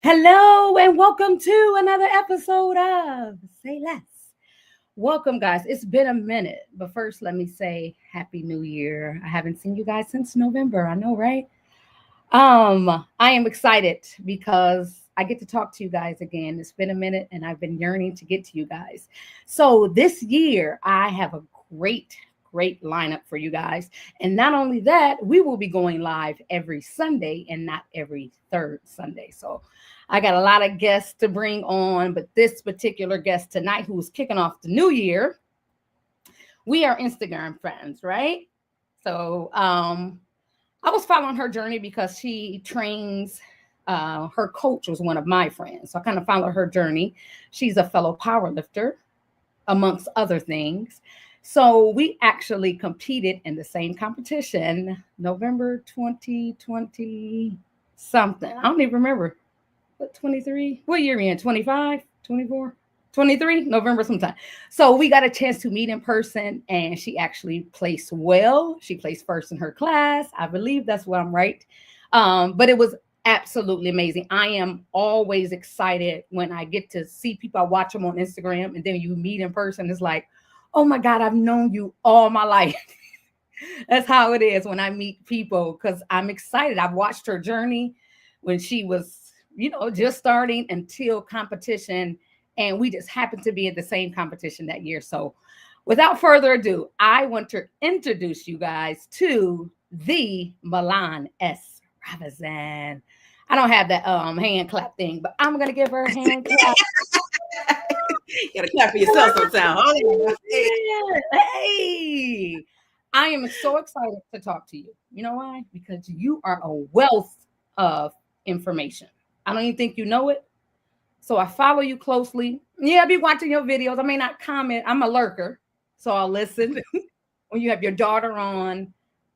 Hello and welcome to another episode of Say Less. Welcome, guys. It's been a minute, but first, let me say Happy New Year. I haven't seen you guys since November. I know, right? I am excited because I get to talk to you guys again. It's been a minute, and I've been yearning to get to you guys. So this year, I have a great lineup for you guys. And not only that, we will be going live every Sunday and not every third Sunday. So I got a lot of guests to bring on, but this particular guest tonight, who is kicking off the new year, we are Instagram friends, right? So I was following her journey because she trains, her coach was one of my friends. So I kind of followed her journey. She's a fellow powerlifter, amongst other things. So we actually competed in the same competition, November 2020 something. I don't even remember. What, 23? What year are we in? 25, 24, 23, November sometime. So we got a chance to meet in person, and she actually placed well. She placed first in her class. I believe that's what I'm right. But it was absolutely amazing. I am always excited when I get to see people. I watch them on Instagram, and then you meet in person. It's like, oh my God, I've known you all my life. That's how it is when I meet people, because I'm excited. I've watched her journey when she was, just starting until competition. And we just happened to be at the same competition that year. So without further ado, I want to introduce you guys to the Milan S. Robinson. I don't have that hand clap thing, but I'm going to give her a hand clap. You gotta clap for yourself sometimes. Hey, I am so excited to talk to you. You know why? Because you are a wealth of information. I don't even think you know it. So I follow you closely. Yeah, I be watching your videos. I may not comment. I'm a lurker, so I'll listen. When you have your daughter on,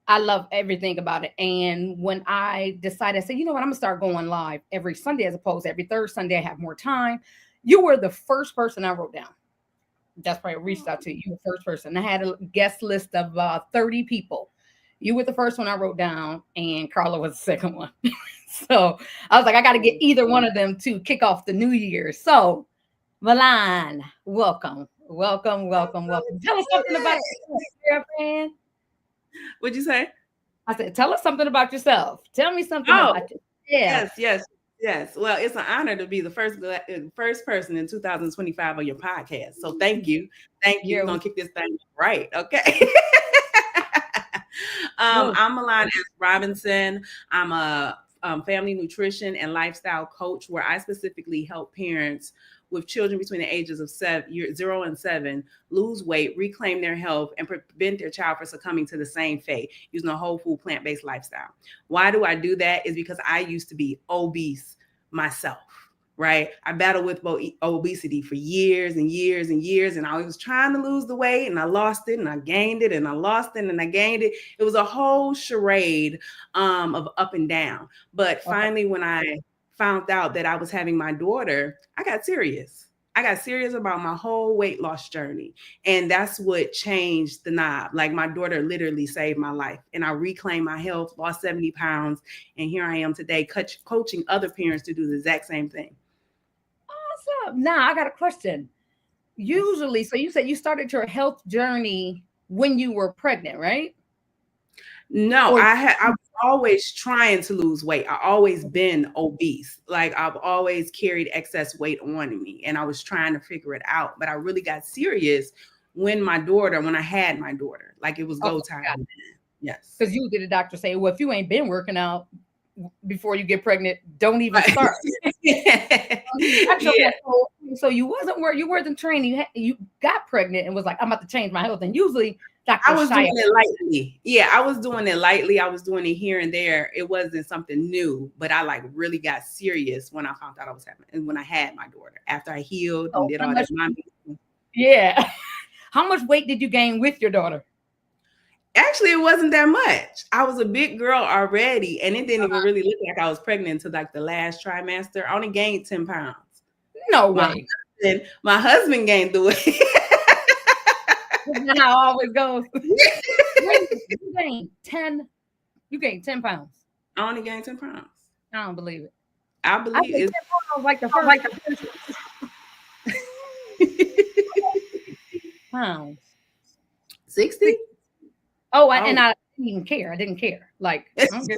I love everything about it. And when I decided, I said, you know what, I'm gonna start going live every Sunday as opposed to every third Sunday. I have more time. You were the first person I wrote down. That's why I reached out to you. You were the first person. I had a guest list of 30 people. You were the first one I wrote down, and Carla was the second one. So I was like, I got to get either one of them to kick off the new year. So Milan, welcome. Tell us something about yourself, man. What'd you say? I said, tell us something about yourself. Tell me something about you. Yeah. Yes. Well, it's an honor to be the first person in 2025 on your podcast. So thank you. We're going to kick this thing right. Okay. I'm Milan Robinson. I'm a family nutrition and lifestyle coach where I specifically help parents with children between the ages of 0 and 7 lose weight, reclaim their health, and prevent their child from succumbing to the same fate using a whole food, plant-based lifestyle. Why do I do that? Is because I used to be obese myself. Right. I battled with obesity for years and years and years. And I was trying to lose the weight and I lost it and I gained it and I lost it and I gained it. It was a whole charade of up and down. But finally, when I found out that I was having my daughter, I got serious. I got serious about my whole weight loss journey. And that's what changed the knob. Like my daughter literally saved my life. And I reclaimed my health, lost 70 pounds. And here I am today coaching other parents to do the exact same thing. Awesome. Now I got a question. Usually, so you said you started your health journey when you were pregnant, right? No, I was always trying to lose weight. I always been obese. Like I've always carried excess weight on me and I was trying to figure it out. But I really got serious when I had my daughter. Like it was go time. Yes. Because usually the doctor say, well, if you ain't been working out before you get pregnant, don't even start. Actually, so you wasn't training. You got pregnant and was like, I'm about to change my health. And usually I was doing it lightly. Yeah, I was doing it lightly. I was doing it here and there. It wasn't something new, but I like really got serious when I found out I was having, and when I had my daughter, after I healed and did all that. Yeah. How much weight did you gain with your daughter? Actually, it wasn't that much. I was a big girl already, and it didn't even really look like I was pregnant until like the last trimester. I only gained 10 pounds. No way. My husband gained the weight. That's how it always goes. You gained 10 pounds. I only gained 10 pounds. I don't believe it. I believe it. 10 pounds like the first pounds. 60? And I didn't even care. I didn't care. Like, I don't care.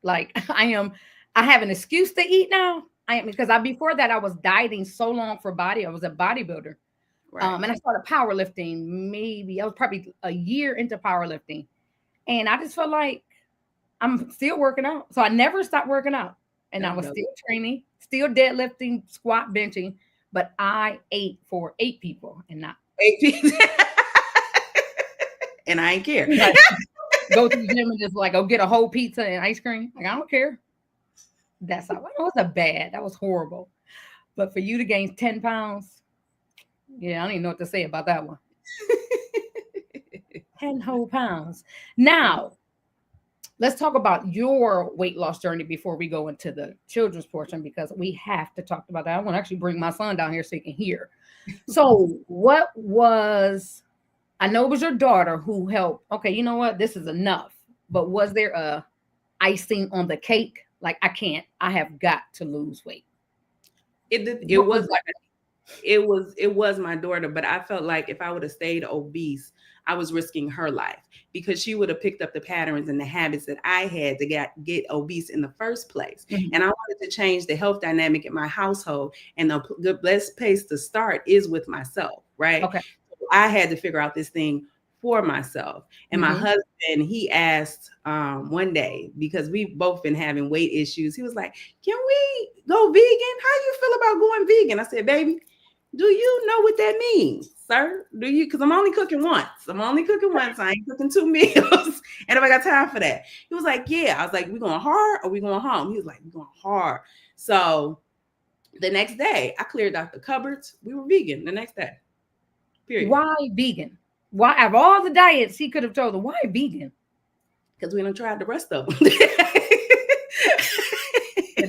Like I have an excuse to eat now. Because before that I was dieting so long for body. I was a bodybuilder. Right. And I started powerlifting. I was probably a year into powerlifting. And I just felt like I'm still working out. So I never stopped working out. And I was still training, still deadlifting, squat, benching. But I ate for 8 people and not 8 people. And I ain't care. Like, go to the gym and just like go get a whole pizza and ice cream. Like I don't care. That was horrible. But for you to gain 10 pounds, yeah, I don't even know what to say about that one. 10 whole pounds. Now, let's talk about your weight loss journey before we go into the children's portion, because we have to talk about that. I want to actually bring my son down here so he can hear. So I know it was your daughter who helped. Okay, you know what? This is enough. But was there a icing on the cake? Like, I have got to lose weight. It was my daughter, but I felt like if I would have stayed obese, I was risking her life because she would have picked up the patterns and the habits that I had to get obese in the first place. Mm-hmm. And I wanted to change the health dynamic in my household. And the best place to start is with myself, right? Okay. So I had to figure out this thing for myself. And my husband, he asked one day, because we've both been having weight issues. He was like, can we go vegan? How do you feel about going vegan? I said, baby, do you know what that means, sir? Do you? Because I'm only cooking once. I ain't cooking 2 meals. And if I got time for that. He was like, yeah. I was like, we going hard or we going home? He was like, we going hard. So the next day, I cleared out the cupboards. We were vegan the next day. Period. Why vegan? Why, of all the diets he could have told them, why vegan? Because we done tried the rest of them. And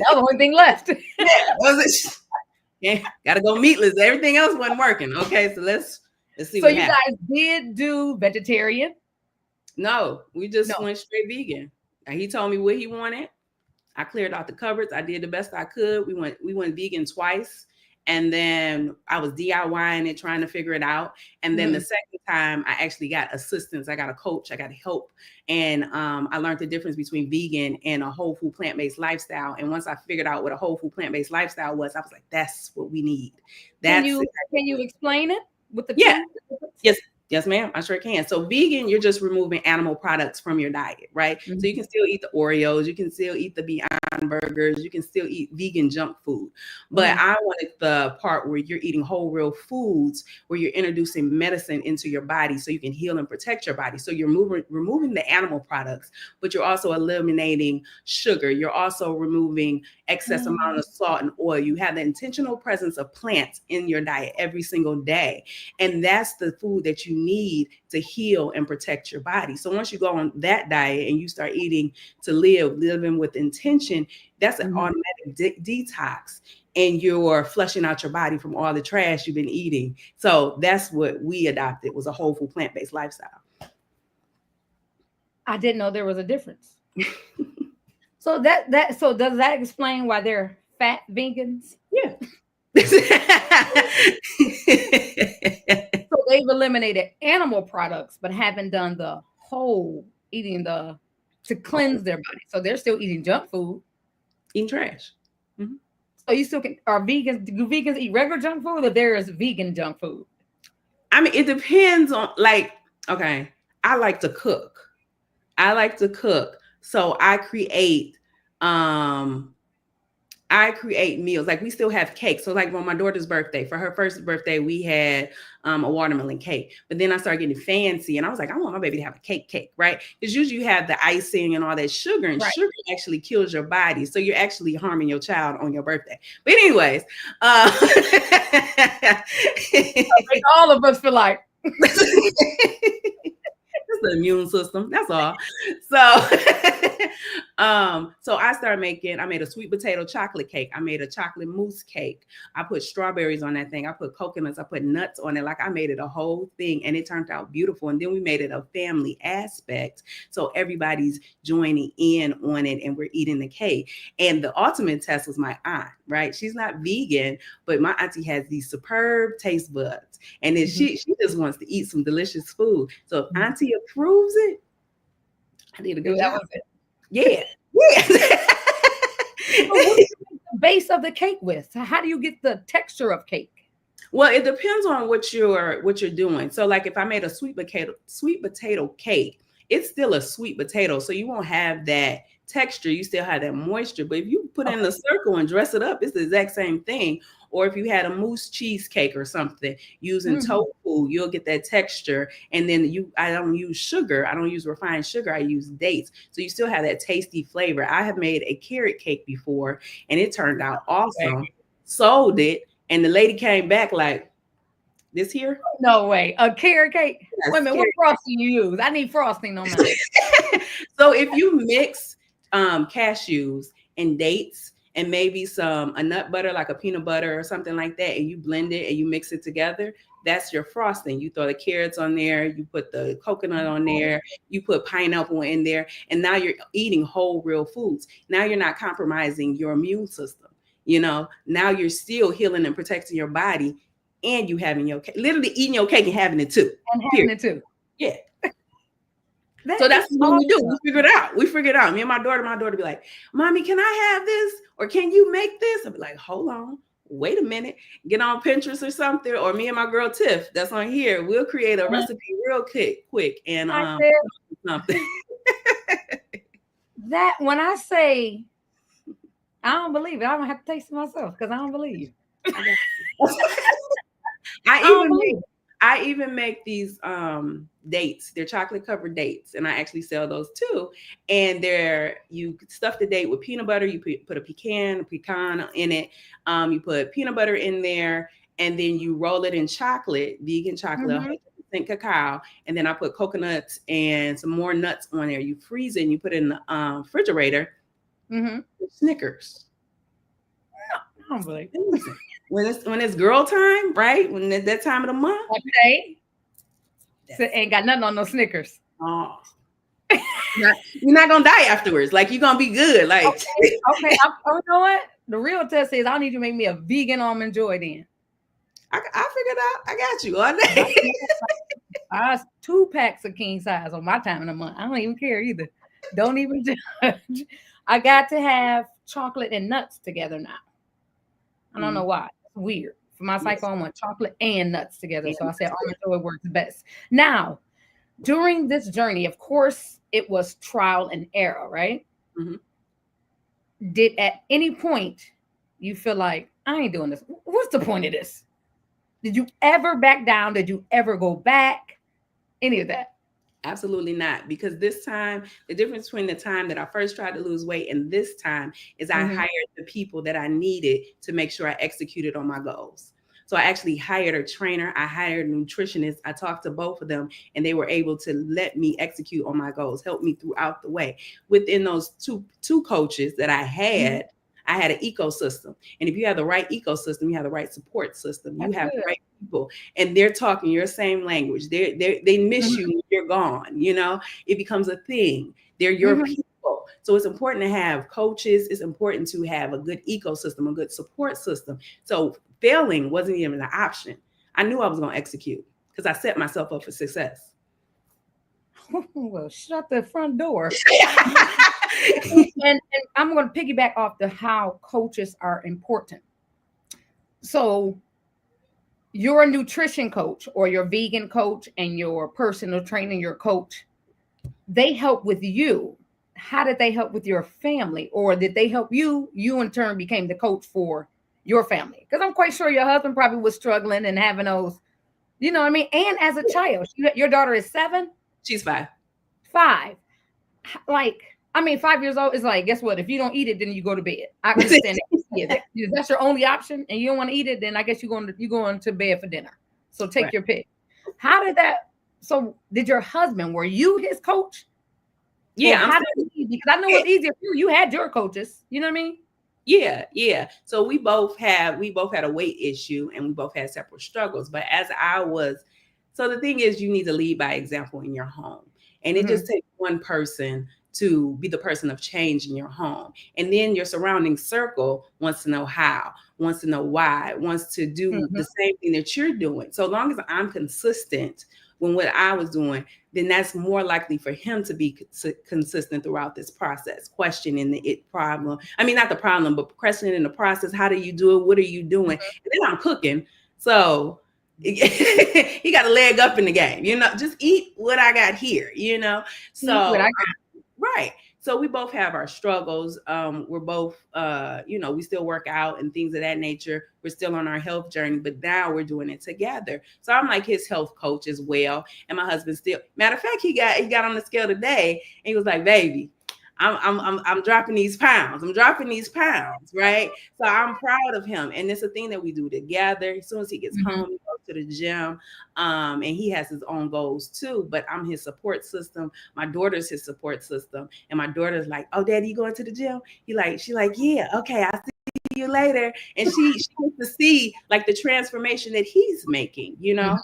that was the only thing left. Yeah, gotta go meatless. Everything else wasn't working. Okay, so let's see. So you guys did do vegetarian? No, we just went straight vegan. And he told me what he wanted. I cleared out the cupboards. I did the best I could. We went vegan twice. And then I was DIYing it, trying to figure it out. And then the second time I actually got assistance. I got a coach, I got help. And I learned the difference between vegan and a whole food plant-based lifestyle. And once I figured out what a whole food plant-based lifestyle was, I was like, that's what we need. Can you explain it with the Yes. Yes, ma'am. I sure can. So vegan, you're just removing animal products from your diet, right? So you can still eat the Oreos, you can still eat the Beyond Burgers, you can still eat vegan junk food. But I wanted the part where you're eating whole real foods, where you're introducing medicine into your body so you can heal and protect your body. So you're removing the animal products, but you're also eliminating sugar. You're also removing excess amount of salt and oil. You have the intentional presence of plants in your diet every single day. And that's the food that you need to heal and protect your body. So once you go on that diet and you start eating to living with intention, that's an automatic detox. And you're flushing out your body from all the trash you've been eating. So that's what we adopted, was a whole food plant-based lifestyle. I didn't know there was a difference. So so does that explain why they're fat vegans? Yeah. So they've eliminated animal products, but haven't done the whole eating to cleanse their body. So they're still eating junk food, eating trash. So you still are vegans? Do vegans eat regular junk food, or there is vegan junk food? I mean, it depends on, like, okay, I like to cook. So I create meals. Like, we still have cake. So like on my daughter's birthday, for her first birthday, we had a watermelon cake. But then I started getting fancy and I was like, I want my baby to have a cake, right? Because usually you have the icing and all that sugar, and sugar actually kills your body. So you're actually harming your child on your birthday. But anyways, make all of us feel like it's the immune system. That's all. So I made a sweet potato chocolate cake. I made a chocolate mousse cake. I put strawberries on that thing. I put coconuts. I put nuts on it. Like, I made it a whole thing, and it turned out beautiful. And then we made it a family aspect. So everybody's joining in on it, and we're eating the cake. And the ultimate test was my aunt, right? She's not vegan, but my auntie has these superb taste buds. And then she just wants to eat some delicious food. So if auntie approves it, I did a good job. Yeah. So what do you make the base of the cake with? So how do you get the texture of cake? Well, it depends on what you're doing. So like, if I made a sweet potato cake, it's still a sweet potato. So you won't have that texture. You still have that moisture. But if you put it in a circle and dress it up, it's the exact same thing. Or if you had a mousse cheesecake or something using tofu, you'll get that texture. And then I don't use sugar. I don't use refined sugar. I use dates. So you still have that tasty flavor. I have made a carrot cake before, and it turned out awesome. Sold it. And the lady came back like, this here? No way. A carrot cake? Yes, wait a minute, what frosting you use? I need frosting on mine. So if you mix cashews and dates and maybe a nut butter, like a peanut butter or something like that, and you blend it and you mix it together, that's your frosting. You throw the carrots on there, you put the coconut on there, you put pineapple in there, and now you're eating whole real foods. Now you're not compromising your immune system. Now you're still healing and protecting your body, and you having your cake, literally eating your cake and having it too. Yeah. So that's what we do. We figured it out. Me and my daughter be like, Mommy, can I have this? Or can you make this? I'll be like, hold on, wait a minute. Get on Pinterest or something. Or me and my girl Tiff, that's on here, we'll create a recipe real quick and something. That when I say I don't believe it, I don't have to taste it myself because I don't believe you. I even make these dates. They're chocolate covered dates, and I actually sell those too. And you stuff the date with peanut butter. You put a pecan in it. You put peanut butter in there, and then you roll it in chocolate, vegan chocolate, 100% cacao, and then I put coconuts and some more nuts on there. You freeze it and you put it in the refrigerator. Snickers. I don't believe it. When it's girl time, right? When that time of the month. Okay. So ain't got nothing on no Snickers. Oh. You're not gonna die afterwards. Like, you're gonna be good. Like, okay. You know what? The real test is I need you to make me a vegan almond joy then. I figured out. I got you all day. I have 2 packs of king size on my time of the month. I don't even care either. Don't even judge. I got to have chocolate and nuts together now. I don't know why. It's weird For my cycle, Yes. I want chocolate and nuts together. So I said almond joy works best. Now, during this journey, of course, it was trial and error, right? Mm-hmm. Did at any point you feel like I ain't doing this? What's the point of this? Did you ever back down? Did you ever go back? Any of that? Absolutely not. Because this time, the difference between the time that I first tried to lose weight and this time is I Mm-hmm. hired the people that I needed to make sure I executed on my goals. So I actually hired a trainer, I hired a nutritionist. I talked to both of them and they were able to let me execute on my goals, help me throughout the way. Within those two coaches that Mm-hmm. I had an ecosystem. And if you have the right ecosystem, you have the right support system, you That's have the good. right people, and they're talking your same language. They miss Mm-hmm. you when you're gone. It becomes a thing. They're your Mm-hmm. people. So it's important to have coaches. It's important to have a good ecosystem, a good support system. So failing wasn't even an option. I knew I was going to execute because I set myself up for success. Well, shut the front door. And I'm going to piggyback off the how coaches are important. So your nutrition coach or your vegan coach and your personal trainer, your coach, they help with you. How did they help with your family? Or did they help you? You in turn became the coach for your family. Because I'm quite sure your husband probably was struggling and having those, you know what I mean? And as a child, your daughter is 7, She's 5. 5. Like, I mean, 5 years old is like, guess what? If you don't eat it, then you go to bed. I understand that. Yeah, that's your only option, and you don't want to eat it, then I guess you're going to bed for dinner. So take Right. your pick. How did that? So did your husband? Were you his coach, or Yeah, I'm how did he? Because I know saying. it's easier for you. You had your coaches. You know what I mean? Yeah. So we both had a weight issue and we both had separate struggles. But so the thing is, you need to lead by example in your home. And it Mm-hmm. just takes one person to be the person of change in your home. And then your surrounding circle wants to know how, wants to know why, wants to do Mm-hmm. the same thing that you're doing. So long as I'm consistent when what I was doing, then that's more likely for him to be consistent throughout this process, questioning the it problem. I mean, not the problem, but questioning the process. How do you do it? What are you doing? And then I'm cooking. So he got a leg up in the game, just eat what I got here. Eat what So, I right. So we both have our struggles. We're both, we still work out and things of that nature. We're still on our health journey, but now we're doing it together. So I'm like his health coach as well. And my husband still, matter of fact, he got on the scale today and he was like, baby, I'm dropping these pounds. I'm dropping these pounds, right? So I'm proud of him. And it's a thing that we do together. As soon as he gets got. home, he goes to the gym. And he has his own goals too, but I'm his support system. My daughter's his support system. And my daughter's like, oh, daddy, you going to the gym? She like, yeah, okay, I'll see you later. And she wants to see like the transformation that he's making. Mhm.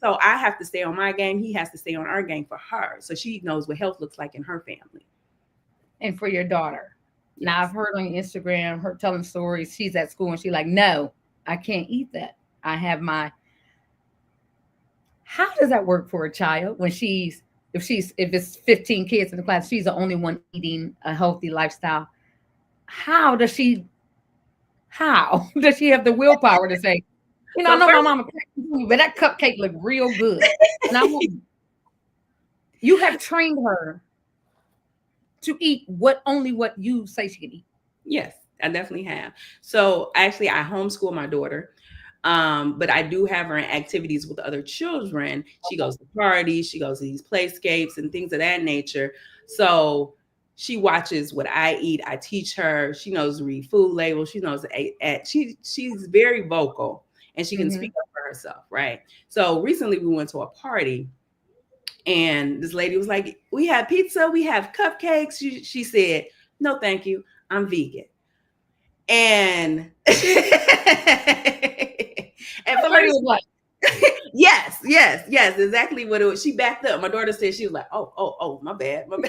So I have to stay on my game. He has to stay on our game for her. So she knows what health looks like in her family. And for your daughter. Now I've Yes. heard on Instagram her telling stories. She's at school and she's like, no, I can't eat that. I have my. How does that work for a child when if it's 15 kids in the class, she's the only one eating a healthy lifestyle? How does she? How does she have the willpower to say, I So know my first, mama, but that cupcake looked real good, and I want. You have trained her to eat only what you say she can eat. yes, I definitely have. So actually, I homeschool my daughter. But I do have her in activities with other children. She goes to parties, she goes to these playscapes and things of that nature. So she watches what I eat. I teach her. She knows to read food labels. She knows she's very vocal and she can Mm-hmm. speak up for herself, right? So recently we went to a party and this lady was like, "We have pizza, we have cupcakes." She said, "No, thank you. I'm vegan." And and That lady first, was like, yes, exactly what it was. She backed up. My daughter said she was like, oh, my bad. "What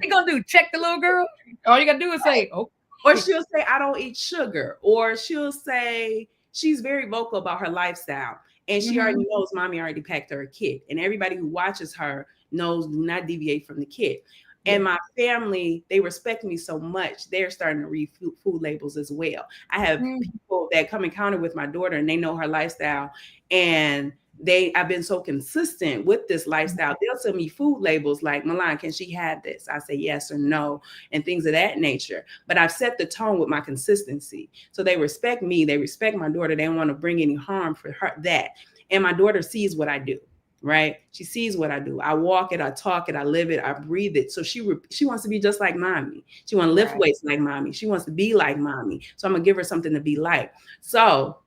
you gonna do? Check the little girl? All you gotta do is say, oh." Or she'll say, I don't eat sugar. Or she'll say she's very vocal about her lifestyle. And she Mm-hmm. already knows mommy already packed her a kit. And everybody who watches her knows do not deviate from the kit. And my family, they respect me so much. They're starting to read food labels as well. I have people that come encounter with my daughter and they know her lifestyle. And I've been so consistent with this lifestyle. They'll send me food labels like, Milan, can she have this? I say yes or no, and things of that nature. But I've set the tone with my consistency. So they respect me. They respect my daughter. They don't want to bring any harm for her, that. And my daughter sees what I do. Right? She sees what I do. I walk it, I talk it, I live it, I breathe it. So she wants to be just like mommy. She wants to lift weights like mommy. She wants to be like mommy. So I'm gonna give her something to be like. So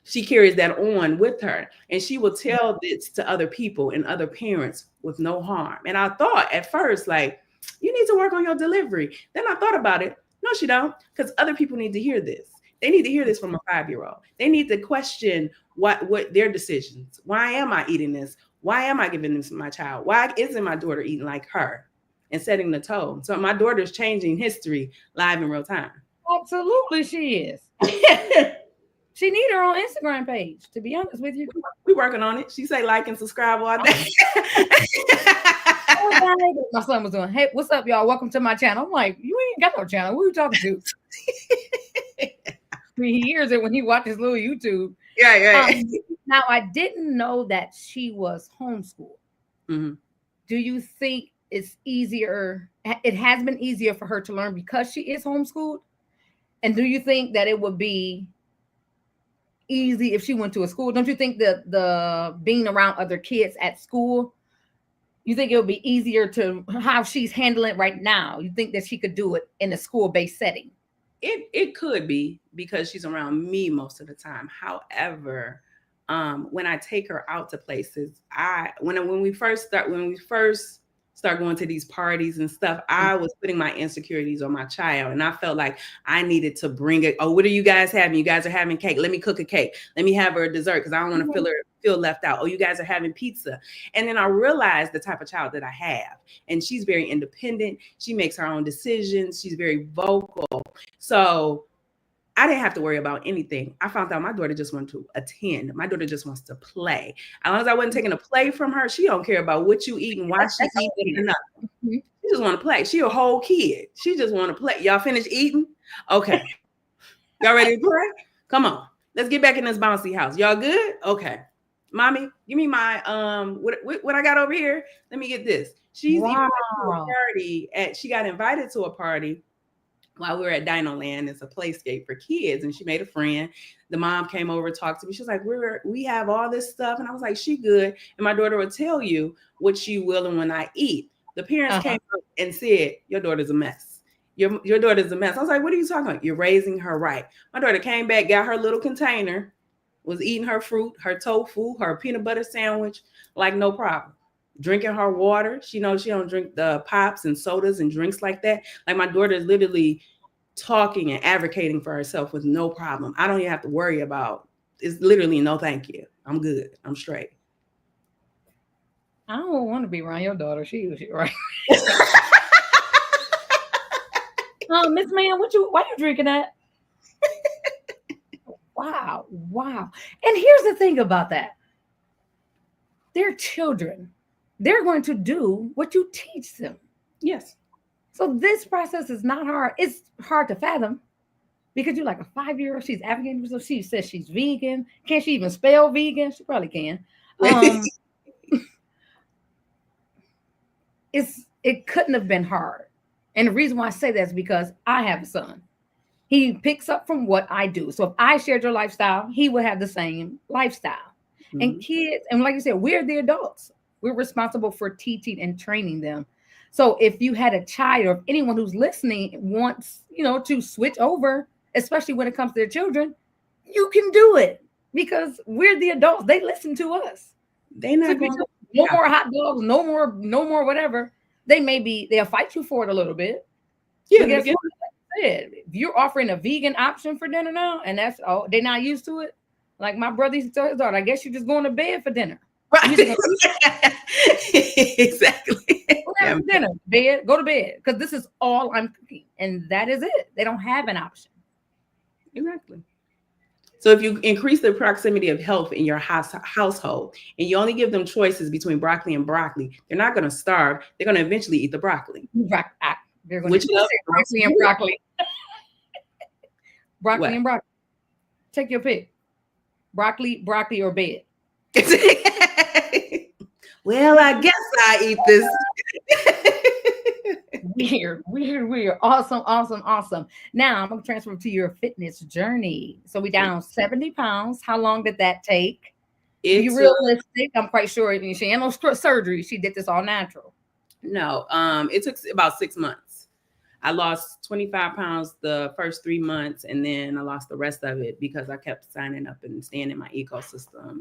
she carries that on with her, and she will tell this to other people and other parents with no harm. And I thought at first, like, you need to work on your delivery. Then I thought about it. No, she don't, because other people need to hear this. They need to hear this from a 5-year-old. They need to question what their decisions. Why am I eating this? Why am I giving this to my child? Why isn't my daughter eating like her? And setting the tone. So my daughter's changing history live in real time. Absolutely, she is. She need her own Instagram page, to be honest with you. We working on it. She say like and subscribe all day. My son was doing, hey, what's up, y'all? Welcome to my channel. I'm like, you ain't got no channel. Who are you talking to? He hears it when he watches little YouTube. Yeah. Now, I didn't know that she was homeschooled. Mm-hmm. Do you think it's easier? It has been easier for her to learn because she is homeschooled? And do you think that it would be easy if she went to a school? Don't you think that the being around other kids at school, you think it would be easier to how she's handling it right now? You think that she could do it in a school-based setting? It could be because she's around me most of the time. However, when I take her out to places, when we first start going to these parties and stuff, I was putting my insecurities on my child, and I felt like I needed to bring it. Oh, what are you guys having? You guys are having cake. Let me cook a cake. Let me have her a dessert because I don't want to feel left out. Oh, you guys are having pizza. And then I realized the type of child that I have, and she's very independent. She makes her own decisions. She's very vocal. So I didn't have to worry about anything. I found out my daughter just wants to attend. My daughter just wants to play. As long as I wasn't taking a play from her, she don't care about what you eat and why she eating or nothing. She just want to play. She a whole kid. She just want to play. Y'all finished eating? Okay. Y'all ready to play? Come on. Let's get back in this bouncy house. Y'all good? Okay. Mommy, give me my what I got over here. Let me get this. She's even to a party she got invited to a party while we were at Dino Land. It's a playscape for kids, and she made a friend. The mom came over, talked to me. She was like, we have all this stuff. And I was like, she good. And my daughter will tell you what she will and when I eat. The parents came up and said, your daughter's a mess. Your daughter's a mess. I was like, what are you talking about? You're raising her right. My daughter came back, got her little container, was eating her fruit, her tofu, her peanut butter sandwich, like no problem. Drinking her water. She knows she don't drink the pops and sodas and drinks like that. Like my daughter is literally talking and advocating for herself with no problem. I don't even have to worry about. It's literally no thank you. I'm good. I'm straight. I don't want to be around your daughter. She right. Miss Man, why you drinking that? Wow. And here's the thing about that. They're children. They're going to do what you teach them. Yes. So this process is not hard. It's hard to fathom because you're like a 5-year-old. She's advocating for herself. She says she's vegan. Can't she even spell vegan? She probably can. It couldn't have been hard. And the reason why I say that is because I have a son. He picks up from what I do. So if I shared your lifestyle, he would have the same lifestyle. Mm-hmm. And kids, and like you said, we're the adults. We're responsible for teaching and training them. So if you had a child or if anyone who's listening wants, to switch over, especially when it comes to their children, you can do it because we're the adults. They listen to us. They're not going to no more hot dogs, no more whatever. They'll fight you for it a little bit. Yeah. Guess what? If you're offering a vegan option for dinner now, and that's they're not used to it. Like my brother used to tell his daughter, I guess you're just going to bed for dinner. Right. Exactly. Dinner, go to bed, because this is all I'm cooking, and that is it. They don't have an option. Exactly. So if you increase the proximity of health in your household and you only give them choices between broccoli, they're not going to starve. They're going to eventually eat the broccoli. They're going to Which say broccoli and broccoli. Broccoli what? and broccoli. Take your pick. Broccoli or bed. Well, I guess I eat this. Weird. Awesome. Now I'm gonna transfer to your fitness journey. So we down 70 pounds. How long did that take? Be It took realistic. I'm quite sure. I mean, she ain't no surgery. She did this all natural. no, it took about 6 months. I lost 25 pounds the first 3 months, and then I lost the rest of it because I kept signing up and staying in my ecosystem,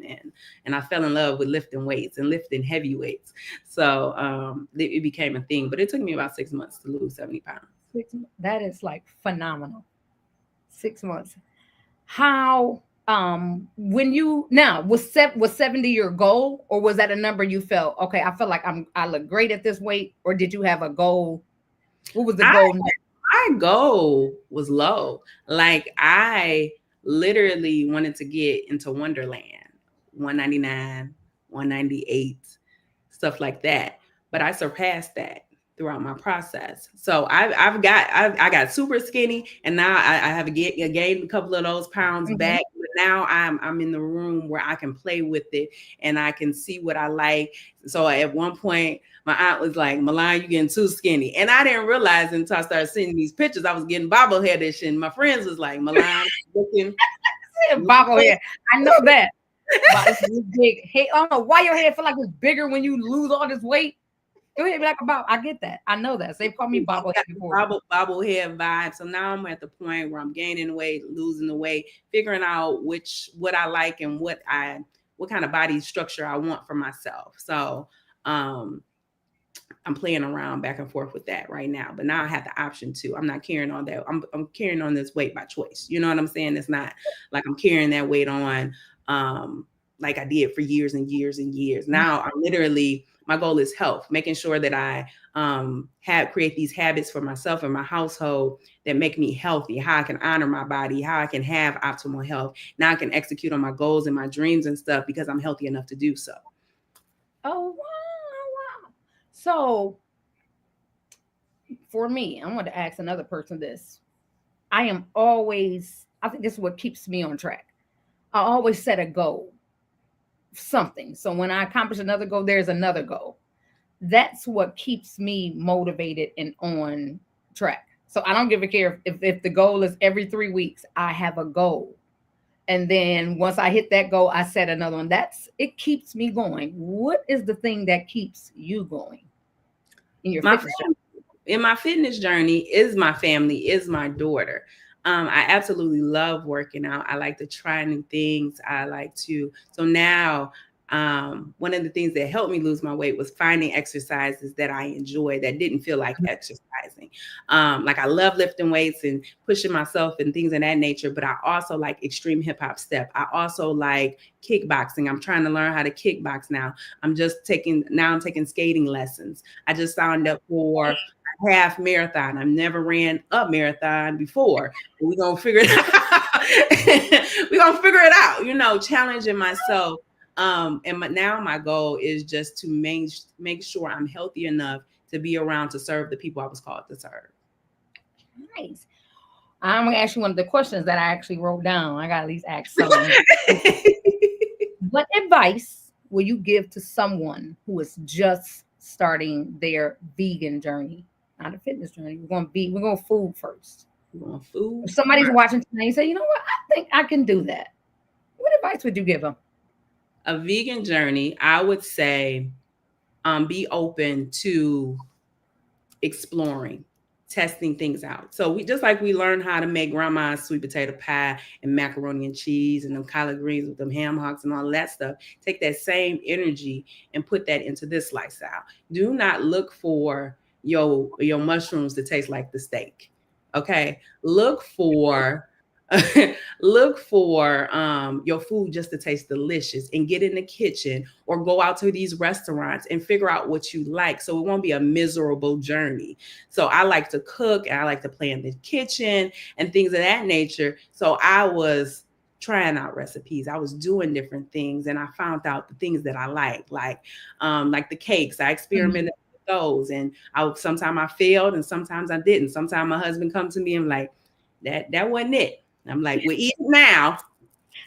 and I fell in love with lifting weights and lifting heavy weights. So it became a thing, but it took me about 6 months to lose 70 pounds. That is like phenomenal. 6 months. How when you now was 70 your goal, or was that a number you felt okay? I feel like I look great at this weight, or did you have a goal? What was the goal? My goal was low. Like I literally wanted to get into Wonderland, 199, 198, stuff like that. But I surpassed that throughout my process. So I got super skinny, and now I have gained a couple of those pounds back. But now I'm in the room where I can play with it and I can see what I like. So at one point, my aunt was like, "Milan, you getting too skinny," and I didn't realize until I started seeing these pictures. I was getting bobbleheadish, and my friends was like, "Milan, looking bobblehead." I know that. But it's big. Hey, I don't know why your head feel like it's bigger when you lose all this weight. It would be like about. I get that. I know that. So they call me bobblehead before. Bobblehead vibe. So now I'm at the point where I'm gaining weight, losing the weight, figuring out what I like and what kind of body structure I want for myself. So I'm playing around back and forth with that right now. But now I have the option to. I'm not carrying on that. I'm carrying on this weight by choice. You know what I'm saying? It's not like I'm carrying that weight on like I did for years and years and years. Now I'm literally, my goal is health, making sure that I create these habits for myself and my household that make me healthy, how I can honor my body, how I can have optimal health. Now I can execute on my goals and my dreams and stuff because I'm healthy enough to do so. Oh wow. So for me, I want to ask another person this. I think this is what keeps me on track. I always set a goal, something. So when I accomplish another goal, there's another goal. That's what keeps me motivated and on track. So I don't give a care if the goal is every 3 weeks, I have a goal. And then once I hit that goal, I set another one. It keeps me going. What is the thing that keeps you going in your fitness journey? In my fitness journey is my family, is my daughter. I absolutely love working out. I like to try new things. So now one of the things that helped me lose my weight was finding exercises that I enjoy that didn't feel like exercising. Like I love lifting weights and pushing myself and things of that nature, but I also like extreme hip hop step. I also like kickboxing. I'm trying to learn how to kickbox now. I'm taking skating lessons. I just signed up for half marathon. I've never ran a marathon before. We're gonna figure it out. We're gonna figure it out, challenging myself. Now my goal is just to make sure I'm healthy enough to be around to serve the people I was called to serve. Nice. I'm gonna ask you one of the questions that I actually wrote down. I gotta at least ask some. What advice will you give to someone who is just starting their vegan journey? Not a fitness journey. We're going food first. We're going food. If somebody's watching tonight and say, you know what, I think I can do that. What advice would you give them? A vegan journey, I would say, be open to exploring, testing things out. So we learned how to make grandma's sweet potato pie and macaroni and cheese and them collard greens with them ham hocks and all that stuff. Take that same energy and put that into this lifestyle. Do not look for your mushrooms to taste like the steak. Okay. Look for your food just to taste delicious, and get in the kitchen or go out to these restaurants and figure out what you like, so it won't be a miserable journey. So I like to cook and I like to play in the kitchen and things of that nature. So I was trying out recipes. I was doing different things, and I found out the things that I like the cakes. I experimented with those, and sometimes I failed, and sometimes I didn't. Sometimes my husband comes to me and like, that wasn't it. I'm like, we're eating now.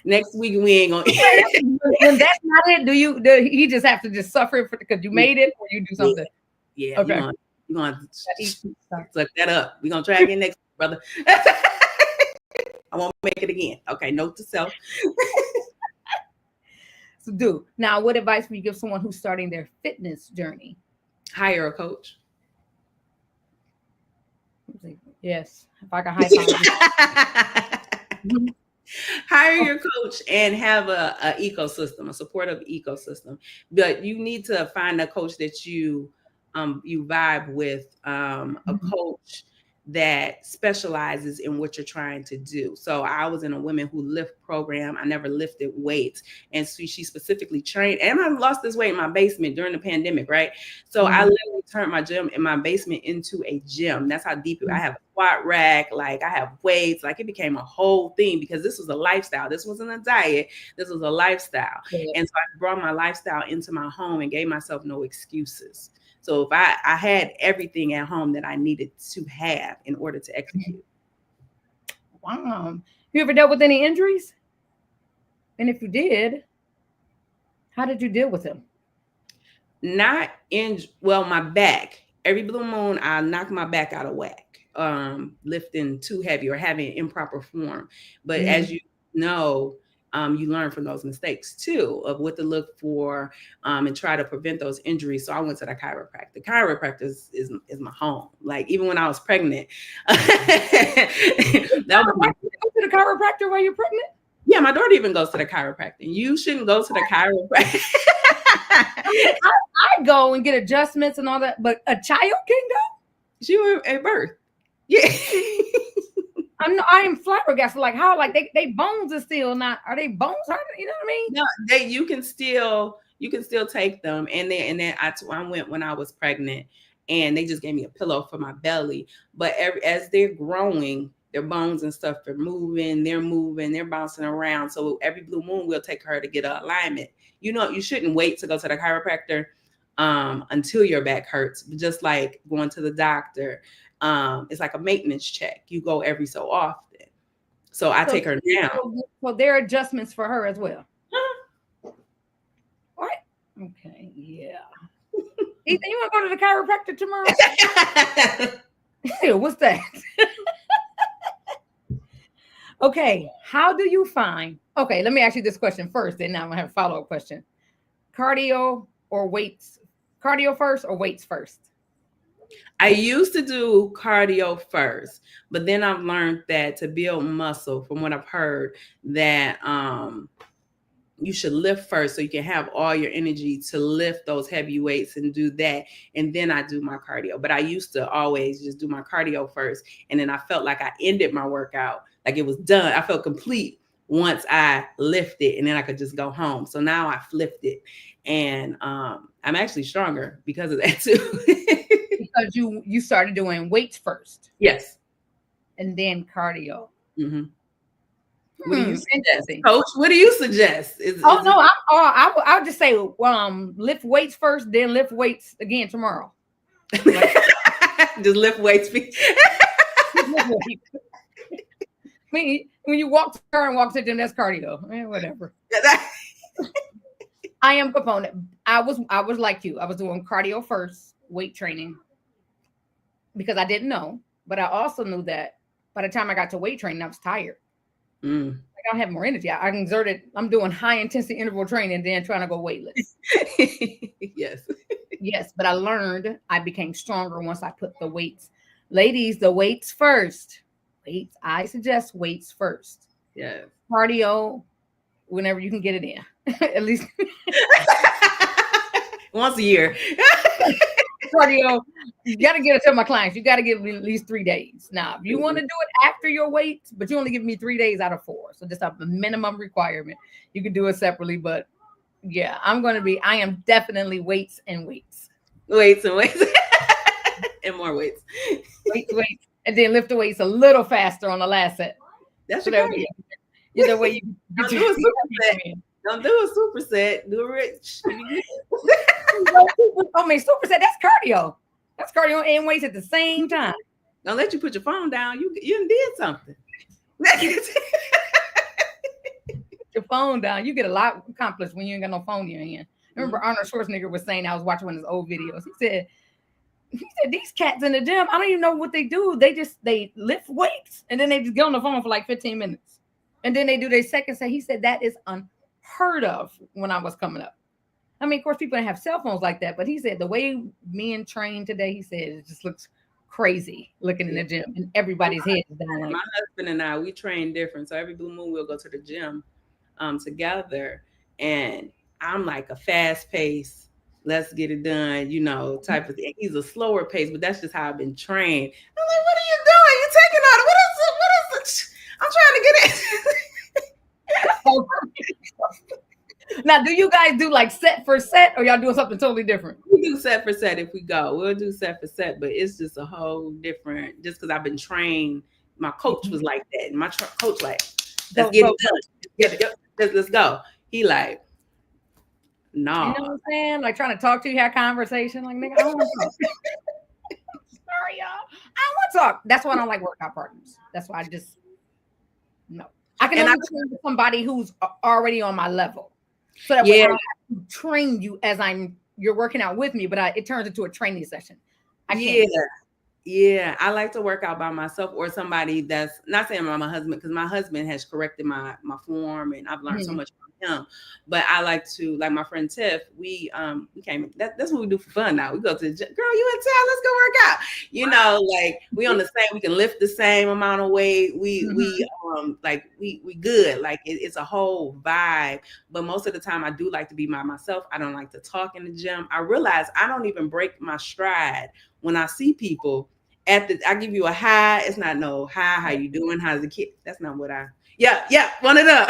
Next week we ain't gonna eat. When that's not it, do he just have to just suffer because you made it, or you do something? Yeah, okay. You're gonna suck that up. We're gonna try again next week, brother. I won't make it again. Okay, note to self. So now, what advice would you give someone who's starting their fitness journey? Hire a coach. Yes, if I can high five. Hire your coach and have a ecosystem, a supportive ecosystem. But you need to find a coach that you vibe with, a coach that specializes in what you're trying to do. So I was in a Women Who Lift program. I never lifted weights. And so she specifically trained, and I lost this weight in my basement during the pandemic, right? So I literally turned my gym in my basement into a gym. That's how deep I have a squat rack, like I have weights, like it became a whole thing because this was a lifestyle. This wasn't a diet. This was a lifestyle. And so I brought my lifestyle into my home and gave myself no excuses. So if I had everything at home that I needed to have in order to execute. Wow. You ever dealt with any injuries? And if you did, how did you deal with them? My back. Every blue moon, I knock my back out of whack, lifting too heavy or having improper form. But as you know, you learn from those mistakes too, of what to look for, and try to prevent those injuries. So I went to the chiropractor. The chiropractor is my home. Like even when I was pregnant, that was my go to the chiropractor while you're pregnant. Yeah, my daughter even goes to the chiropractor. You shouldn't go to the chiropractor. I go and get adjustments and all that, but a child can go. She went at birth. Yeah. I am flabbergasted. Like how? Like they bones are still not. Are they bones? You know what I mean? No, you can still take them. And then I went when I was pregnant, and they just gave me a pillow for my belly. But as they're growing, their bones and stuff are moving. They're moving. They're bouncing around. So every blue moon, we'll take her to get an alignment. You know, you shouldn't wait to go to the chiropractor until your back hurts. Just like going to the doctor. It's like a maintenance check. You go every so often. So I take her now. So there are adjustments for her as well. What? Okay, yeah. Ethan, you want to go to the chiropractor tomorrow? What's that? Okay, how do you find? Okay, let me ask you this question first, and now I'm gonna have a follow-up question. Cardio or weights? Cardio first or weights first? I used to do cardio first, but then I've learned that to build muscle, from what I've heard, that you should lift first so you can have all your energy to lift those heavy weights and do that. And then I do my cardio. But I used to always just do my cardio first. And then I felt like I ended my workout, like it was done. I felt complete once I lifted, and then I could just go home. So now I flipped it. And I'm actually stronger because of that too. Because you started doing weights first. Yes. And then cardio. Mm-hmm. What do you suggest, Coach? What do you suggest? I'll just say lift weights first, then lift weights again tomorrow. Just lift weights. I mean, when you walk to her and walk to them, that's cardio. Whatever. I am proponent. I was like you. I was doing cardio first, weight training, because I didn't know, but I also knew that by the time I got to weight training, I was tired. Like I have more energy. I exerted. I'm doing high intensity interval training, then trying to go weightless. Yes. But I learned. I became stronger once I put the weights. Ladies, the weights first. Weights. I suggest weights first. Yeah. Cardio, whenever you can get it in, at least once a year. Cardio, you got to get it to my clients. You got to give me at least 3 days. Now, if you want to do it after your weights, but you only give me 3 days out of 4. So just a minimum requirement. You can do it separately, but yeah, I am definitely weights and weights. Weights and weights. And more weights. Weights. And then lift the weights a little faster on the last set. That's so Get the way you Don't get do a your superset. Don't do a superset. Do a rich. I mean, superset, that's cardio. That's cardio and weights at the same time. Don't let you put your phone down. You did something. Your phone down. You get a lot accomplished when you ain't got no phone in your hand. Remember Arnold Schwarzenegger was saying, I was watching one of his old videos. He said, these cats in the gym, I don't even know what they do. They lift weights and then they just get on the phone for like 15 minutes. And then they do their second set. He said that is unheard of when I was coming up. I mean, of course, people don't have cell phones like that, but he said the way men train today, he said it just looks crazy looking in the gym and everybody's head is down. Like, my husband and I, we train different. So every blue moon we'll go to the gym together. And I'm like a fast pace, let's get it done, type of thing. He's a slower pace, but that's just how I've been trained. I'm like, what are you doing? You taking all what is it? I'm trying to get it. Now, do you guys do like set for set or y'all doing something totally different? We do set for set if we go. We'll do set for set, but it's just a whole different, just because I've been trained. My coach was like that. And my coach like, let's get it done. Let's go. He like, no. You know what I'm saying? Like trying to talk to you, have conversation. Like, nigga, I don't want to talk. Sorry, y'all. I don't want to talk. That's why I don't like workout partners. That's why I just, no. I can only train with somebody who's already on my level. So that way I don't have to train you as you're working out with me, but it turns into a training session. Yeah, I like to work out by myself or somebody that's not saying I'm my husband, because my husband has corrected my form and I've learned so much from him. But I like to, like my friend Tiff, we came, that's what we do for fun now. We go to the gym. Girl, you in town, let's go work out. Like we on the same, we can lift the same amount of weight. We good. Like it's a whole vibe. But most of the time I do like to be by myself. I don't like to talk in the gym. I realize I don't even break my stride when I see people I give you a hi. It's not no hi, how you doing? How's the kid? That's not what one of them.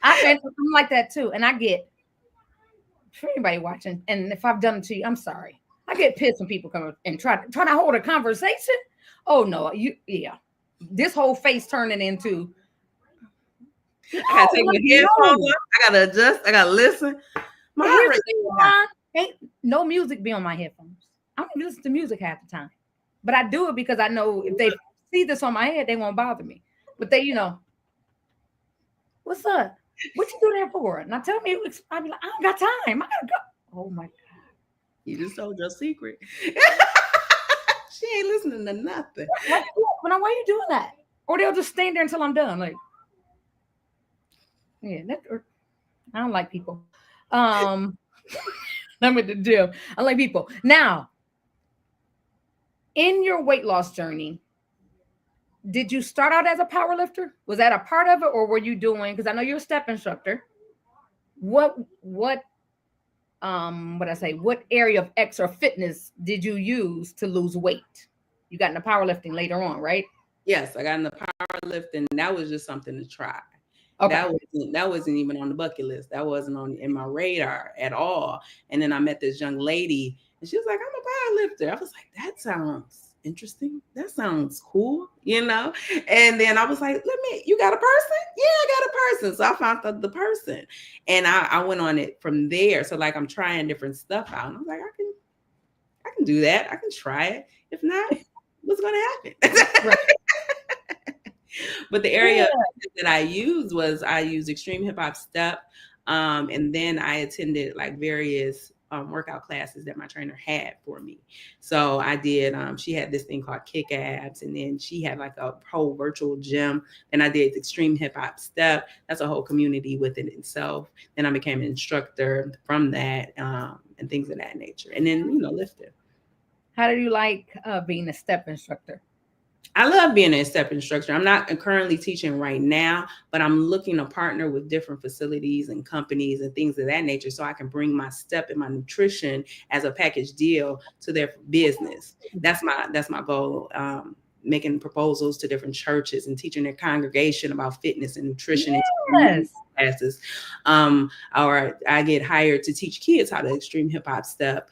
I'm like that too. And I get, for anybody watching, and if I've done it to you, I'm sorry. I get pissed when people come up and try to hold a conversation. Oh no, this whole face turning into. I gotta take my headphones off. I gotta adjust. I gotta listen. My heart rate ain't no music be on my headphones. I don't even listen to music half the time, but I do it because I know if they see this on my head, they won't bother me. But they, what's up? What you do that for? And I tell me, I be like, I don't got time. I gotta go. Oh my God! You just told your secret. She ain't listening to nothing. Why are you doing that? Or they'll just stand there until I'm done. Like, yeah, I don't like people. I'm at the gym. I like people. Now, in your weight loss journey, did you start out as a power lifter? Was that a part of it, or were you doing? Because I know you're a step instructor. What area of X or fitness did you use to lose weight? You got into powerlifting later on, right? Yes, I got into powerlifting. That was just something to try. Okay. That wasn't even on the bucket list. That wasn't in my radar at all. And then I met this young lady and she was like, I'm a powerlifter. I was like, that sounds interesting. That sounds cool, And then I was like, you got a person? Yeah, I got a person. So I found the person and I went on it from there. So like I'm trying different stuff out. And I was like, I can do that. I can try it. If not, what's going to happen? Right. But the area that I used extreme hip hop step. And then I attended like various workout classes that my trainer had for me. So I did, she had this thing called Kick Abs, and then she had like a whole virtual gym. And I did extreme hip hop step. That's a whole community within itself. Then I became an instructor from that, and things of that nature. And then, lifting. How do you like being a step instructor? I love being a step instructor. I'm not currently teaching right now, but I'm looking to partner with different facilities and companies and things of that nature so I can bring my step and my nutrition as a package deal to their business. That's my goal. Making proposals to different churches and teaching their congregation about fitness and nutrition and classes. Or I get hired to teach kids how to extreme hip hop step.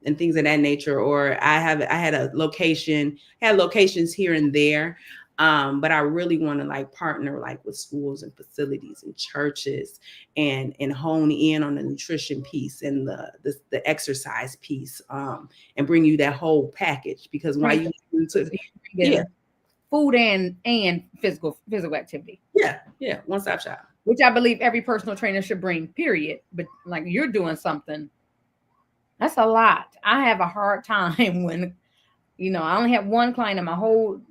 And things of that nature. Or I had locations here and there. But I really want to like partner like with schools and facilities and churches and hone in on the nutrition piece and the exercise piece, and bring you that whole package, because why you to, yeah, food and physical activity. Yeah, one-stop shop, which I believe every personal trainer should bring, period. But like you're doing something, that's a lot. I have a hard time when, I only have one client in my whole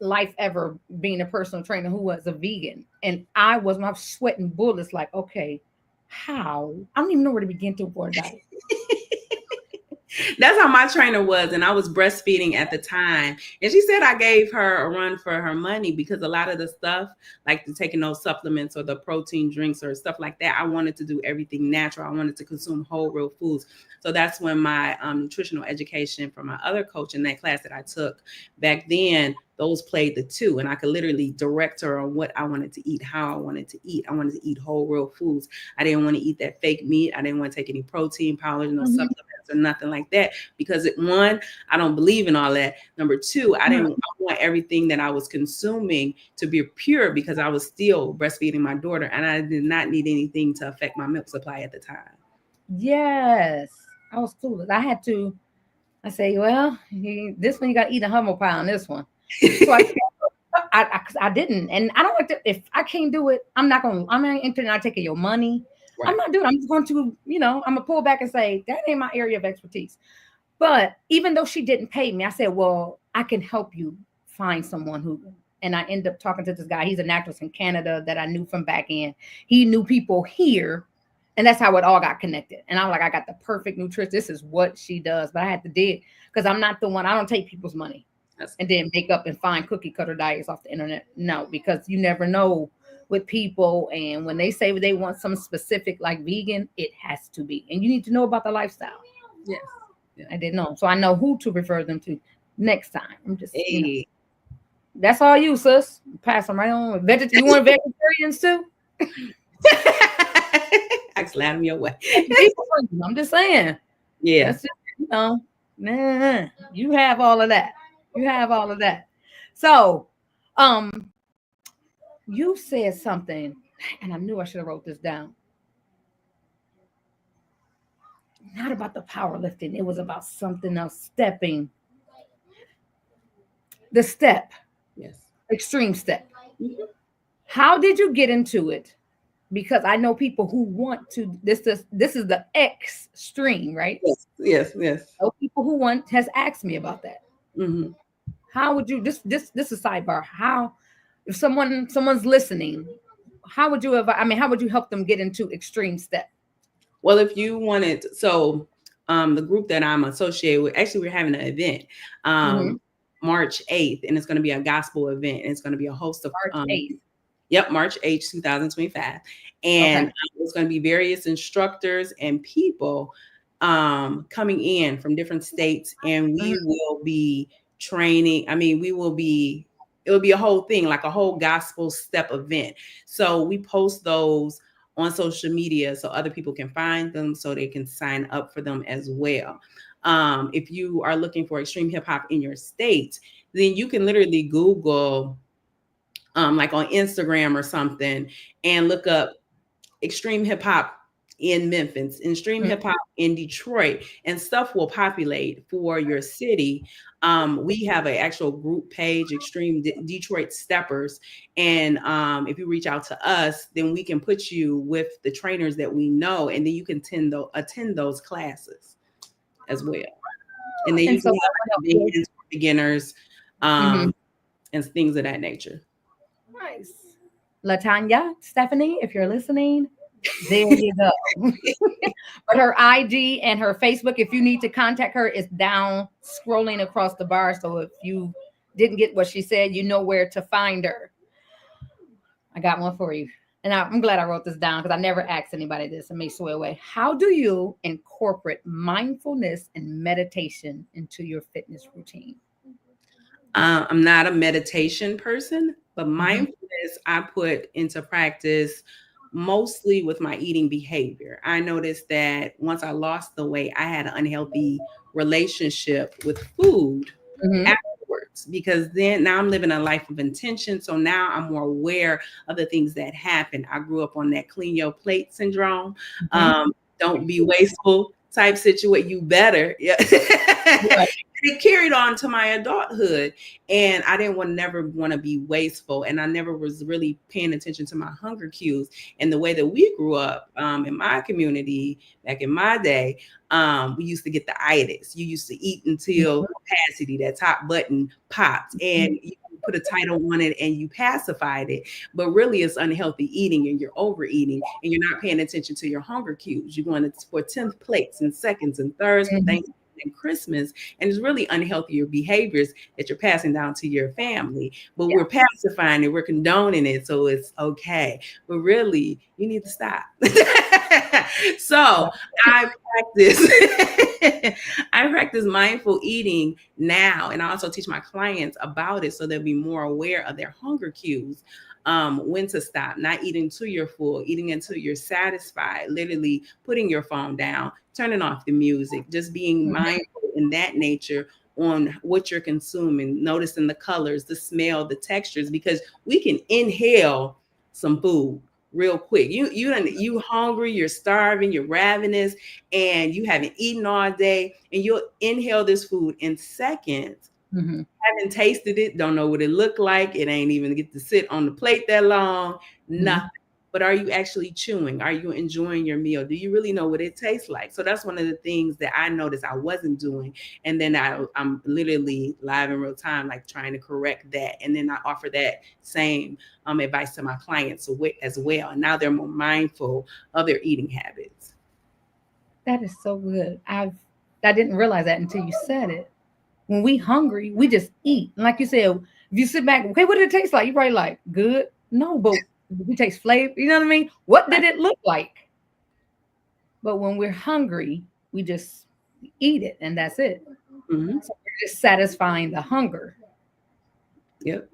life ever being a personal trainer who was a vegan. And I was sweating bullets like, okay, how? I don't even know where to begin to for a diet. That's how my trainer was, and I was breastfeeding at the time. And she said I gave her a run for her money because a lot of the stuff, like taking those supplements or the protein drinks or stuff like that, I wanted to do everything natural. I wanted to consume whole, real foods. So that's when my nutritional education from my other coach in that class that I took back then, those played the two. And I could literally direct her on what I wanted to eat, how I wanted to eat. I wanted to eat whole, real foods. I didn't want to eat that fake meat. I didn't want to take any protein powders, no supplements or nothing like that, because one, I don't believe in all that. Number two, I want everything that I was consuming to be pure, because I was still breastfeeding my daughter and I did not need anything to affect my milk supply at the time. Yes, I was clueless. I say, well, this one you got to eat a humble pie on this one. So I didn't, and I don't like to. If I can't do it, I'm not taking your money. Right. I'm not doing it. I'm just going to, I'm gonna pull back and say that ain't my area of expertise. But even though she didn't pay me, I said, well, I can help you find someone who. And I ended up talking to this guy. He's an actor in Canada that I knew from back in. He knew people here, and that's how it all got connected. And I'm like, I got the perfect nutrition. This is what she does. But I had to dig, because I'm not the one. I don't take people's money and then make up and find cookie cutter diets off the internet. No, because you never know with people. And when they say they want some specific like vegan, it has to be. And you need to know about the lifestyle. Yes. Yeah. I didn't know. So I know who to refer them to next time. I'm just, that's all you, sis. Pass them right on. You want vegetarians too? I slam your way. I'm just saying. Yeah. That's just, you have all of that. So, you said something, and I knew I should have wrote this down. Not about the powerlifting. It was about something else. Stepping. The step. Yes. Extreme step. Mm-hmm. How did you get into it? Because I know people who want to. This is the extreme, right? Yes. So people who has asked me about that. Mm-hmm. How would you? This is a sidebar. How, if someone's listening, how would you how would you help them get into extreme step? Well, if you wanted, so the group that I'm associated with, actually, we're having an event March 8th, and it's going to be a gospel event, and it's going to be a host of March 8th. Yep, March 8th, 2025. And it's going to be various instructors and people coming in from different states, and we will be training. It'll be a whole thing, like a whole gospel step event. So we post those on social media so other people can find them, so they can sign up for them as well. If you are looking for extreme hip hop in your state, then you can literally Google, like on Instagram or something, and look up extreme hip hop in Memphis, extreme hip hop in Detroit, and stuff will populate for your city. We have an actual group page, Extreme Detroit Steppers. And if you reach out to us, then we can put you with the trainers that we know, and then you can attend those classes as well. And then you can have beginners and things of that nature. Nice. Latanya, Stephanie, if you're listening, there you go. But her IG and her Facebook, if you need to contact her, is down scrolling across the bar. So if you didn't get what she said, you know where to find her. I got one for you. And I'm glad I wrote this down, because I never asked anybody this and may swear away. How do you incorporate mindfulness and meditation into your fitness routine? I'm not a meditation person, but mindfulness I put into practice mostly with my eating behavior. I noticed that once I lost the weight, I had an unhealthy relationship with food afterwards. because then now I'm living a life of intention. So now I'm more aware of the things that happen. I grew up on that clean your plate syndrome. Don't be wasteful type situation. You better. Yeah. Right. It carried on to my adulthood, and I didn't never want to be wasteful, and I never was really paying attention to my hunger cues. And the way that we grew up in my community back in my day, we used to get the itis. You used to eat until capacity, that top button popped, and you put a title on it and you pacified it. But really, it's unhealthy eating, and you're overeating, and you're not paying attention to your hunger cues. You're going for 10th plates and seconds and thirds for Thanksgiving and Christmas, and it's really unhealthy behaviors that you're passing down to your family. But we're pacifying it, we're condoning it, so it's okay. But really, you need to stop. So I practice mindful eating now, and I also teach my clients about it so they'll be more aware of their hunger cues. When to stop, not eating till you're full, eating until you're satisfied, literally putting your phone down, turning off the music, just being mindful in that nature on what you're consuming, noticing the colors, the smell, the textures, because we can inhale some food real quick. You hungry, you're starving, you're ravenous, and you haven't eaten all day, and you'll inhale this food in seconds. Haven't tasted it, don't know what it looked like. It ain't even get to sit on the plate that long, nothing. But are you actually chewing? Are you enjoying your meal? Do you really know what it tastes like? So that's one of the things that I noticed I wasn't doing. And then I'm literally live in real time, like trying to correct that. And then I offer that same advice to my clients as well. And now they're more mindful of their eating habits. That is so good. I didn't realize that until you said it. When we hungry, we just eat. And like you said, if you sit back, okay, what did it taste like? You probably like, good. No, but we taste flavor. You know what I mean? What did it look like? But when we're hungry, we just eat it, and that's it. So we're just satisfying the hunger. Yep.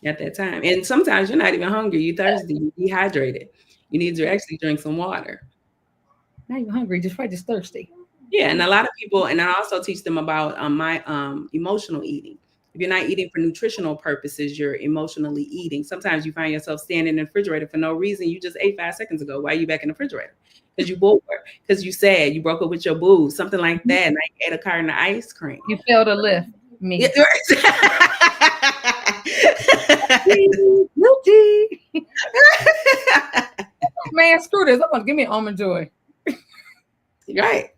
At that time. And sometimes you're not even hungry. You're thirsty. You're dehydrated. You need to actually drink some water. Not even hungry, just probably just thirsty. Yeah, and a lot of people, and I also teach them about my emotional eating. If you're not eating for nutritional purposes, you're emotionally eating. Sometimes you find yourself standing in the refrigerator for no reason. You just ate 5 seconds ago. Why are you back in the refrigerator? Because you bored, because you sad, you broke up with your boo, something like that. And I ate a carton of ice cream. You failed to lift me. Yeah, Guilty. Man, screw this. I'm gonna give me an almond joy. Right.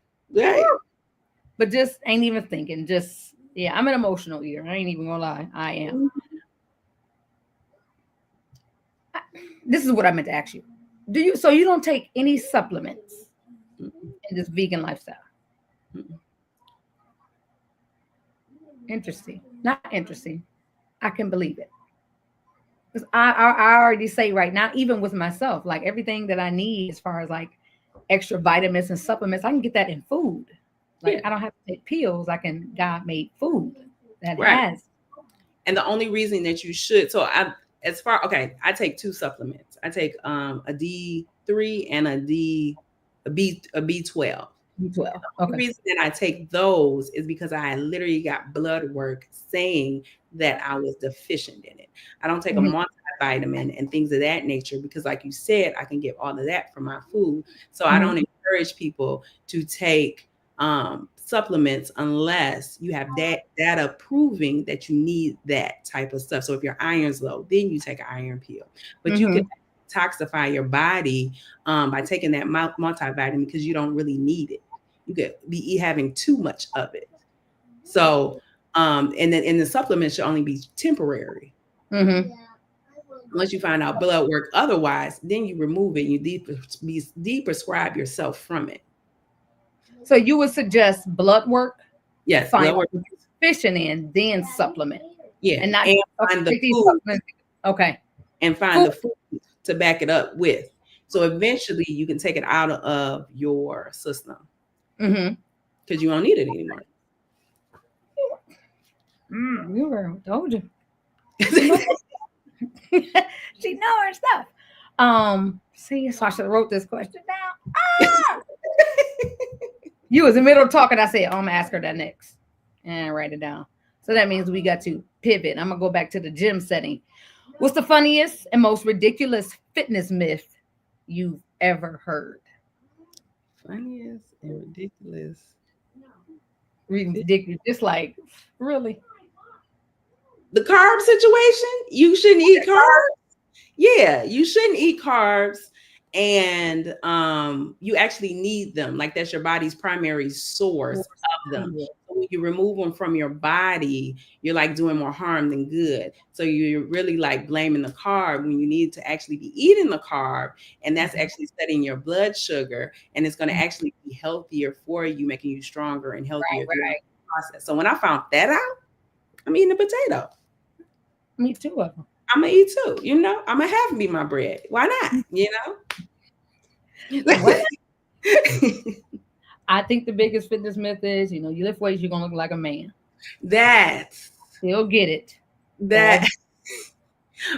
But just ain't even thinking. Just I'm an emotional eater. I ain't even gonna lie. I am. This is what I meant to ask you. So you don't take any supplements in this vegan lifestyle? Interesting. Not interesting. I can believe it. Because I already say right now, even with myself, like everything that I need as far as like extra vitamins and supplements, I can get that in food. Like I don't have to take pills. God made food that has. And the only reason that you should, I take 2 supplements. I take a D3 and a B12. B12. The reason that I take those is because I literally got blood work saying that I was deficient in it. I don't take a multivitamin and things of that nature because, like you said, I can get all of that from my food. So I don't encourage people to take supplements unless you have that data proving that you need that type of stuff. So if your iron's low, then you take an iron pill. But you can detoxify your body by taking that multivitamin because you don't really need it. You could be having too much of it. So, and the supplements should only be temporary. Once you find out blood work otherwise, then you remove it. You deprescribe yourself from it. So you would suggest blood work? Yes, find what you're deficient in, then supplement. Yeah, and not find the food. Okay, and find the food to back it up with. So eventually, you can take it out of your system because you don't need it anymore. You were told you. She know her stuff. See, so I should have wrote this question down. You was in the middle of talking. I said, I'm gonna ask her that next, and write it down. So that means we got to pivot. I'm gonna go back to the gym setting. What's the funniest and most ridiculous fitness myth you've ever heard? Funniest and ridiculous. Ridiculous, just like really. The carb situation, you shouldn't eat carbs. Yeah, you shouldn't eat carbs, and you actually need them. Like that's your body's primary source of them. Yeah. So when you remove them from your body, you're like doing more harm than good. So you're really like blaming the carb when you need to actually be eating the carb, and that's actually setting your blood sugar, and it's going to actually be healthier for you, making you stronger and healthier throughout the process. So when I found that out, I'm eating a potato. Me too. Of them. I'm gonna eat too, you know. I'm gonna have me my bread. Why not? You know. I think the biggest fitness myth is, you lift weights, you're gonna look like a man. That's He'll get it. that.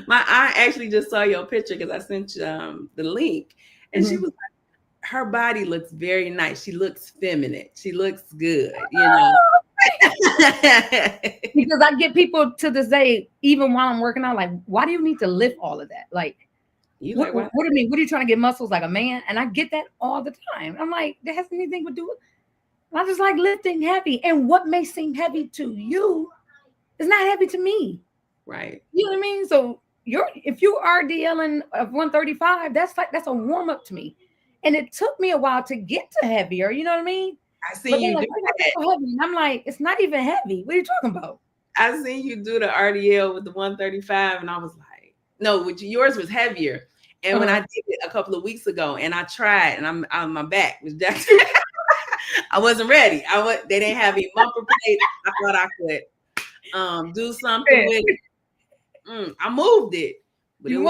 My aunt actually just saw your picture because I sent you the link, and she was like, her body looks very nice. She looks feminine. She looks good, you know. Because I get people to this day, even while I'm working out, like, why do you need to lift all of that? Like, what do you mean? What are you trying to get muscles like a man? And I get that all the time. I'm like, that has anything to do with. I just like lifting heavy, and what may seem heavy to you is not heavy to me. Right. You know what I mean? So if you are RDLing of 135, that's a warm up to me. And it took me a while to get to heavier. You know what I mean? I see you like, do that. So heavy. And I'm like, it's not even heavy. What are you talking about? I seen you do the RDL with the 135, and I was like, no, yours was heavier. And when I did it a couple of weeks ago, and I tried, and I'm on my back was just I wasn't ready. They didn't have a bumper plate. I thought I could do something with it. I moved it. But you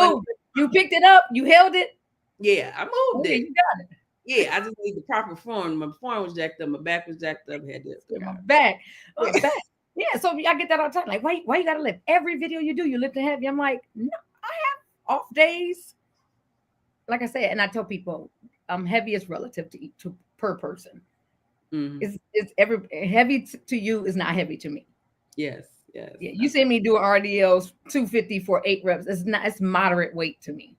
picked it up, you held it. Yeah, I moved it. You got it. Yeah, I just need the proper form. My form was jacked up, my back was jacked up, had this. My back. Yeah, so I get that all the time. Like, why you gotta lift? Every video you do, you lift heavy. I'm like, no, I have off days. Like I said, and I tell people, heavy is relative to per person. It's every heavy to you is not heavy to me. Yes. Yeah, you see me do RDLs 250 for 8 reps. It's moderate weight to me.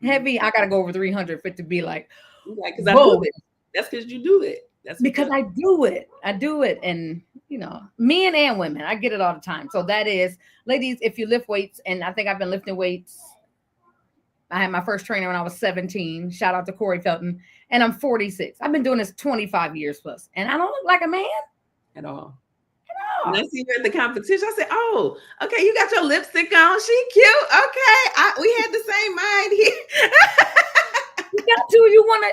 Heavy, I gotta go over 300 for it to be like, because I do it. That's because you do it. That's because I do it. I do it, and men and women, I get it all the time. So that is, ladies, if you lift weights, and I think I've been lifting weights. I had my first trainer when I was 17. Shout out to Corey Felton, and I'm 46. I've been doing this 25 years plus, and I don't look like a man at all. When I see you at the competition, I said, "Oh, okay, you got your lipstick on. She cute. Okay, we had the same mind here." You got to. You want to.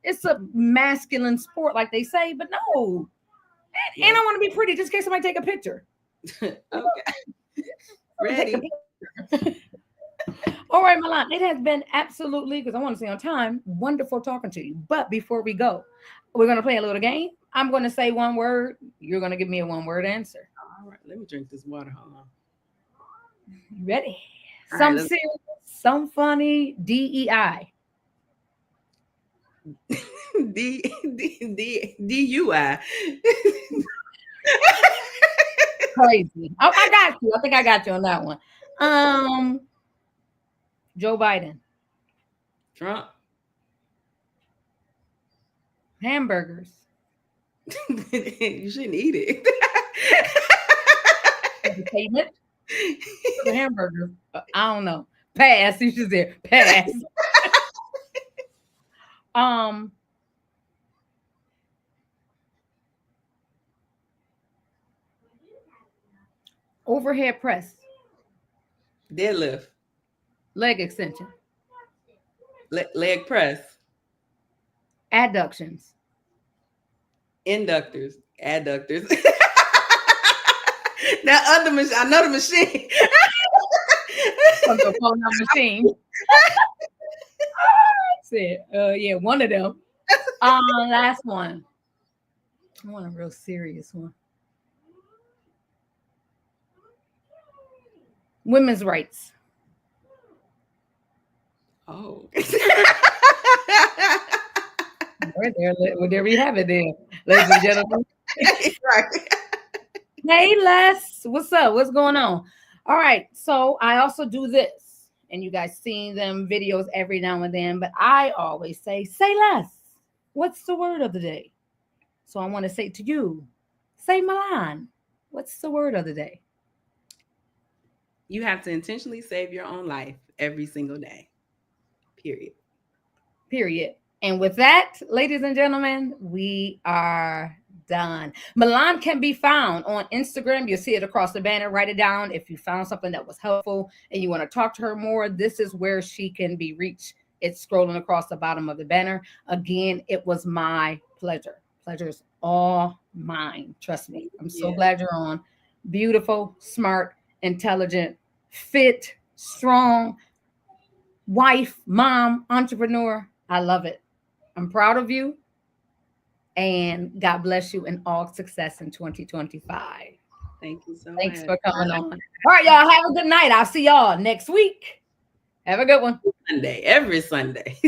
It's a masculine sport, like they say, but no. And I want to be pretty, just in case somebody take a picture. Okay, ready. All right, Milan. It has been absolutely, because I want to stay on time, wonderful talking to you. But before we go, we're going to play a little game. I'm going to say one word. You're going to give me a one-word answer. All right. Let me drink this water. Hold on. You ready? Some serious, some funny, DEI. DUI. Crazy. Oh, I got you. I think I got you on that one. Joe Biden. Trump. Hamburgers. You shouldn't eat it. Entertainment. The hamburger. I don't know. Pass. She's just there. Pass. Overhead press. Deadlift. Leg extension. Leg press. Adductions. Inductors. Adductors. That other machine. I know the machine. Machine. Yeah, one of them. Last one. I want a real serious one. Women's rights. Oh. Right there we have it there, ladies and gentlemen. Right. Say less. What's up? What's going on? All right. So I also do this, and you guys seen them videos every now and then, but I always say less. What's the word of the day? So I want to say to you, say Milan. What's the word of the day? You have to intentionally save your own life every single day. Period. Period. And with that, ladies and gentlemen, we are done. Milan can be found on Instagram. You'll see it across the banner. Write it down. If you found something that was helpful and you want to talk to her more, this is where she can be reached. It's scrolling across the bottom of the banner. Again, it was my pleasure. Pleasure is all mine. Trust me. I'm so Yeah. glad you're on. Beautiful, smart, intelligent, fit, strong, wife, mom, entrepreneur. I love it. I'm proud of you. And God bless you in all success in 2025. Thank you so Thanks much. for coming on. All right, y'all. Have a good night. I'll see y'all next week. Have a good one. Sunday, every Sunday.